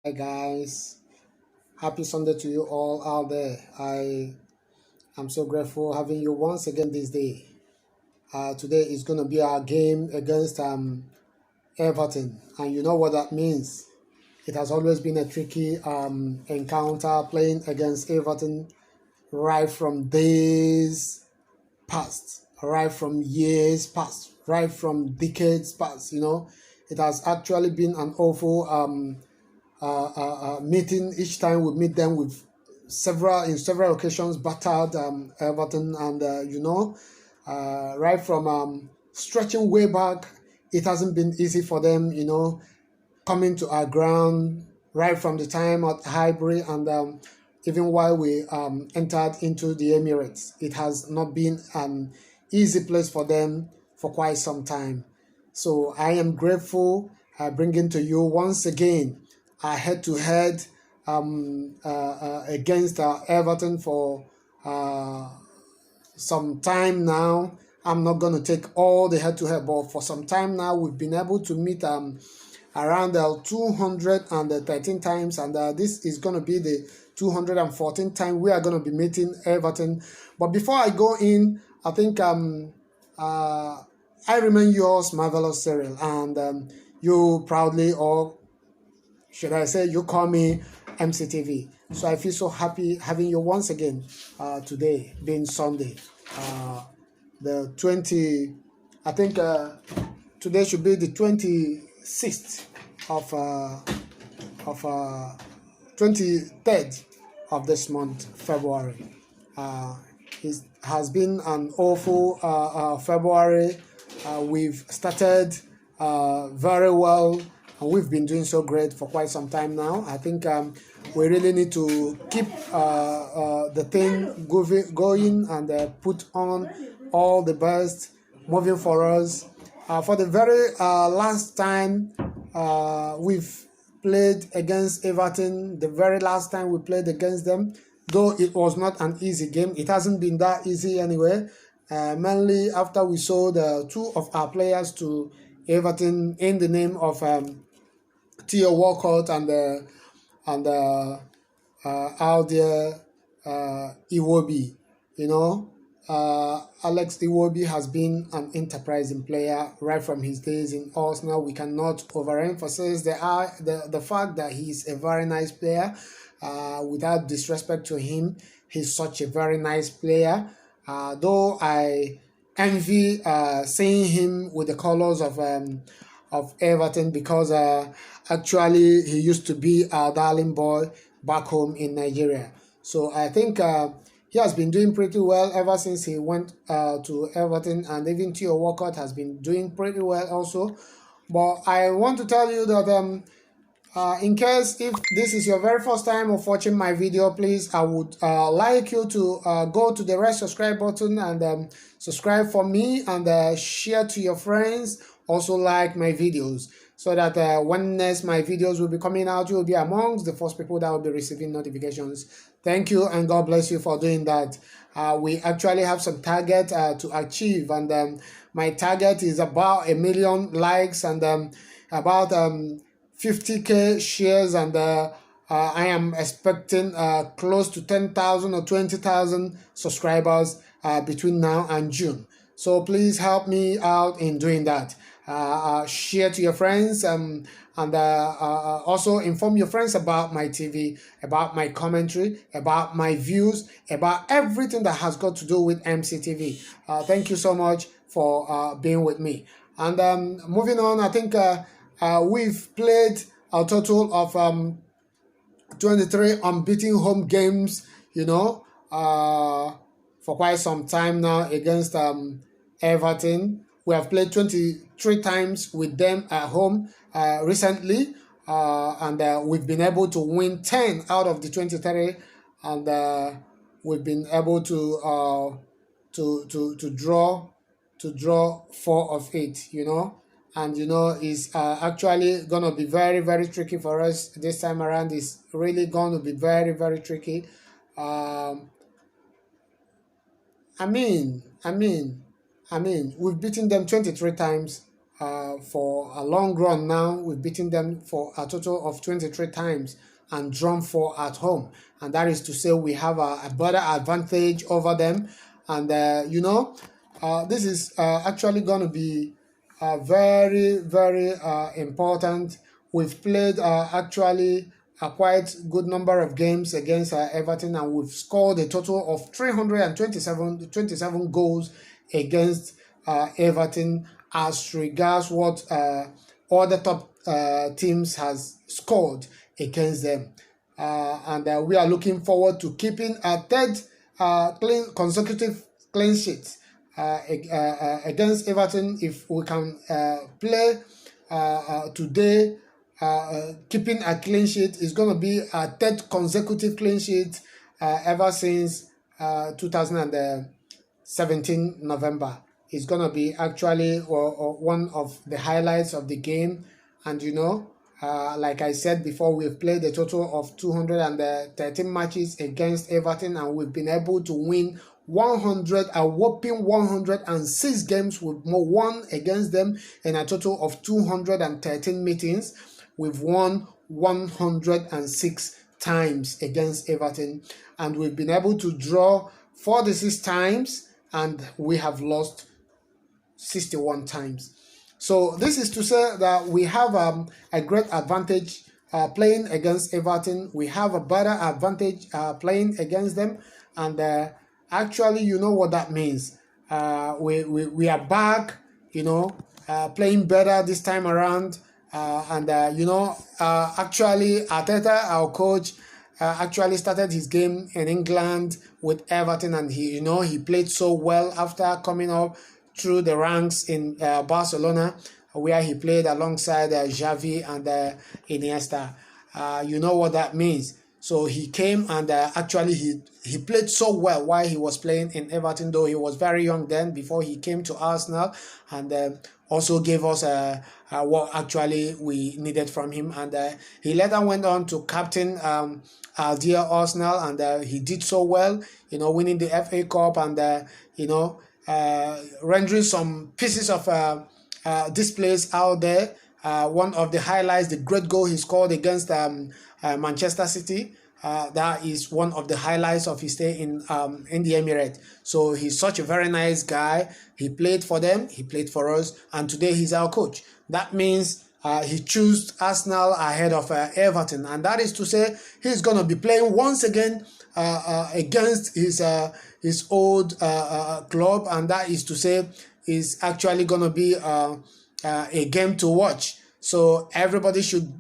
Hi guys, happy Sunday to you all out there. I am so grateful having you once again this day. Today is going to be our game against Everton, and you know what that means. It has always been a tricky encounter playing against Everton right from days past, right from years past, right from decades past. It has actually been an awful meeting. Each time we meet them with several occasions battered Everton, and right from stretching way back, it hasn't been easy for them. Coming to our ground right from the time at Highbury, and even while we entered into the Emirates, it has not been an easy place for them for quite some time. So I am grateful bringing to you once again head to head against Everton for uh, some time now. I'm not going to take all the head to head, but for some time now, we've been able to meet around 213 times, and this is going to be the 214th time we are going to be meeting Everton. But before I go in, I think I remain yours, Marvelous Cyril, and you proudly, or should I say, you call me MCTV. So I feel so happy having you once again today, being Sunday, the 20. I think today should be the 26th of 23rd of this month, February. It has been an awful February. We've started very well, and we've been doing so great for quite some time now. I think we really need to keep the thing going and put on all the best moving for us. For the very last time we've played against Everton, the very last time we played against them, though it was not an easy game, it hasn't been that easy anyway. Mainly after we sold two of our players to Everton in the name of Theo Walcott and out there Iwobi. Alex Iwobi has been an enterprising player right from his days in Arsenal. We cannot overemphasize the fact that he's a very nice player. Without disrespect to him, he's such a very nice player. Though I envy seeing him with the colors of Everton, because actually he used to be our darling boy back home in Nigeria. So I think he has been doing pretty well ever since he went to Everton, and even Theo Walcott has been doing pretty well also. But I want to tell you that in case if this is your very first time of watching my video, please, I would like you to go to the red subscribe button and subscribe for me, and share to your friends. Also like my videos, so that when next my videos will be coming out, you will be amongst the first people that will be receiving notifications. Thank you, and God bless you for doing that. We actually have some target to achieve, and my target is about 1 million likes and about 50k shares, and I am expecting close to 10,000 or 20,000 subscribers between now and June. So please help me out in doing that. Share to your friends, and also inform your friends about my TV, about my commentary, about my views, about everything that has got to do with MCTV. Thank you so much for being with me. And moving on, I think we've played a total of 23 unbeaten home games, for quite some time now against Everton. We have played 23 times with them at home recently, and we've been able to win 10 out of the 23, and we've been able to draw 4 of it, and it's actually gonna be very, very tricky for us this time around. It's really going to be very, very tricky. um I mean, we've beaten them 23 times for a long run now. We've beaten them for a total of 23 times and drawn 4 at home. And that is to say we have a better advantage over them. And, this is actually going to be very, very important. We've played actually a quite good number of games against Everton, and we've scored a total of 327 goals against Everton as regards what all the top teams has scored against them. And we are looking forward to keeping a third consecutive clean sheet against Everton. If we can play today, keeping a clean sheet is going to be a third consecutive clean sheet ever since 2017 November. It's going to be actually one of the highlights of the game. And like I said before, we've played a total of 213 matches against Everton, and we've been able to win a whopping 106 games. We've won against them in a total of 213 meetings. We've won 106 times against Everton, and we've been able to draw 46 times, and we have lost 61 times. So this is to say that we have a great advantage playing against Everton. We have a better advantage playing against them, and actually, you know what that means. We are back, playing better this time around. Actually, Arteta, our coach, actually started his game in England with Everton, and he played so well after coming up through the ranks in Barcelona, where he played alongside Xavi and Iniesta. You know what that means. So he came and actually he played so well while he was playing in Everton, though he was very young then before he came to Arsenal, and also gave us what actually we needed from him. And he later went on to captain our dear Arsenal, and he did so well, winning the FA Cup and rendering some pieces of displays out there. One of the highlights, the great goal he scored against Manchester City. That is one of the highlights of his stay in the Emirates. So he's such a very nice guy. He played for them, he played for us, and today he's our coach. That means he chose Arsenal ahead of Everton, and that is to say he's going to be playing once again against his old club, and that is to say is actually going to be a game to watch. So everybody should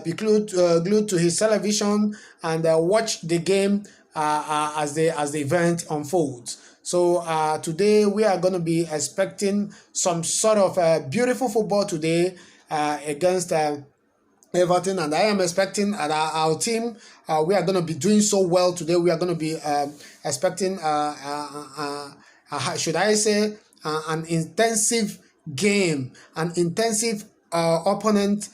be glued to his television and watch the game as the event unfolds. So today we are going to be expecting some sort of beautiful football today against Everton, and I am expecting our team. We are going to be doing so well today. We are going to be expecting, should I say, an intensive game, an intensive opponent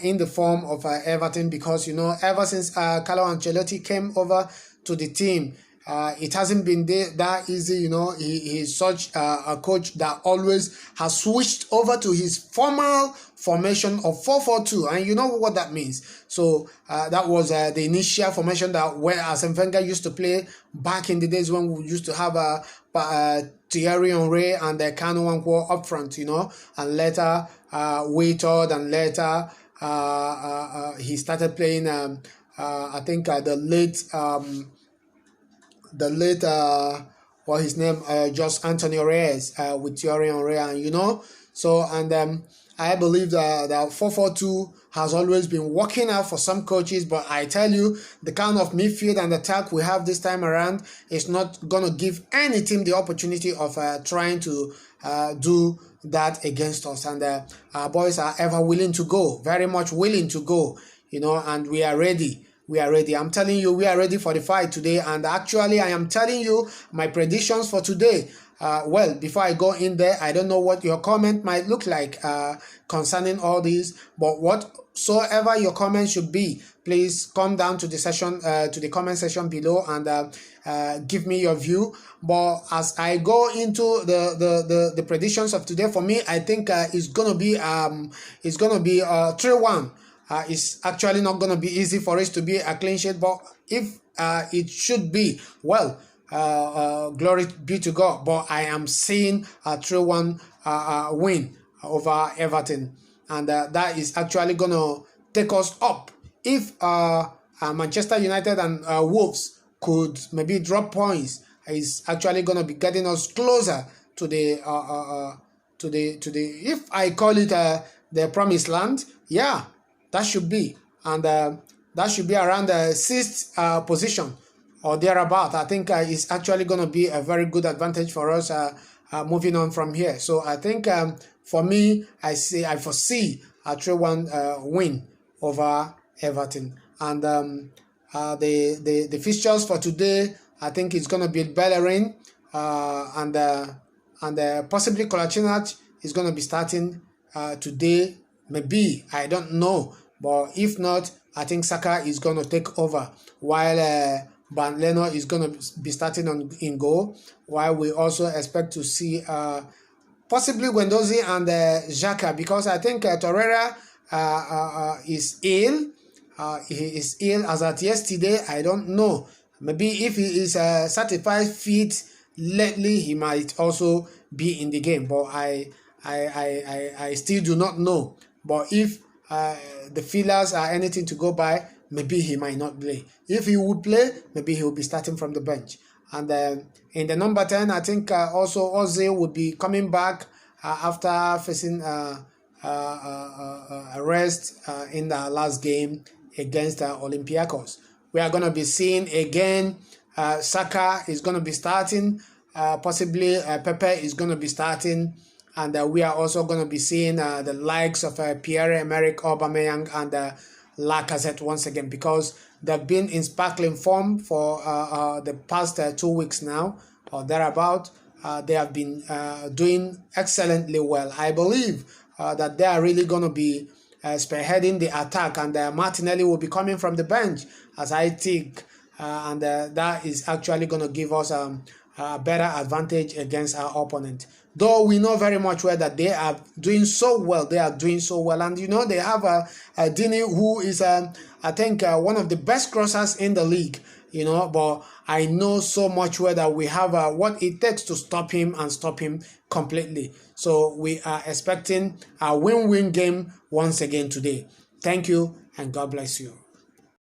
in the form of Everton, because ever since Carlo Ancelotti came over to the team, it hasn't been that easy. He's such a coach that always has switched over to his formal formation of 4-4-2, and you know what that means. So that was the initial formation that where Arsene Wenger used to play back in the days when we used to have Thierry Henry and Kanu Nwankwo up front, and later Waitord, and later he started playing I think the late what his name just Antonio Reyes with Thierry Henry, and so, and I believe that 4-4-2 has always been working out for some coaches, but I tell you, the kind of midfield and attack we have this time around is not going to give any team the opportunity of trying to do that against us. And our boys are ever willing to go, very much willing to go, and we are ready. we are ready. I'm telling you, we are ready for the fight today. And actually, I am telling you my predictions for today. Well, before I go in there, I don't know what your comment might look like concerning all these, but whatsoever your comment should be, please come down to the session, to the comment section below, and give me your view. But as I go into the predictions of today, for me, I think it's gonna be 3-1. It's actually not gonna be easy for us to be a clean sheet, but if it should be, well, glory be to God. But I am seeing a 3-1 win over Everton, and that is actually gonna take us up. If Manchester United and Wolves could maybe drop points, is actually gonna be getting us closer to the if I call it the promised land. Yeah, that should be, and that should be around the 6th position or thereabout. I think it's actually going to be a very good advantage for us moving on from here. So I think for me, I foresee a 3-1 win over Everton. And the fixtures for today, I think it's going to be Bellerin and possibly Kolasinac is going to be starting today. Maybe, I don't know. But if not, I think Saka is going to take over, while Bernd Leno is going to be starting in goal, while we also expect to see possibly Guendouzi and Xhaka, because I think Torreira is ill. He is ill as at yesterday. I don't know. Maybe if he is certified fit lately, he might also be in the game. But I still do not know. But if the feelers are anything to go by, maybe he might not play. If he would play, maybe he will be starting from the bench. And in the number 10, I think also Ozil would be coming back after facing a rest in the last game against Olympiacos. We are going to be seeing again Saka is going to be starting, possibly Pepe is going to be starting, and we are also going to be seeing the likes of Pierre-Emerick Aubameyang and Lacazette once again, because they've been in sparkling form for the past 2 weeks now or thereabout. They have been doing excellently well. I believe that they are really going to be spearheading the attack, and Martinelli will be coming from the bench, as I think, and that is actually going to give us a better advantage against our opponent. Though we know very much well that they are doing so well. They are doing so well. And, you know, they have Dini, who is, I think, one of the best crossers in the league, you know. But I know so much well that we have what it takes to stop him and stop him completely. So we are expecting a win-win game once again today. Thank you, and God bless you.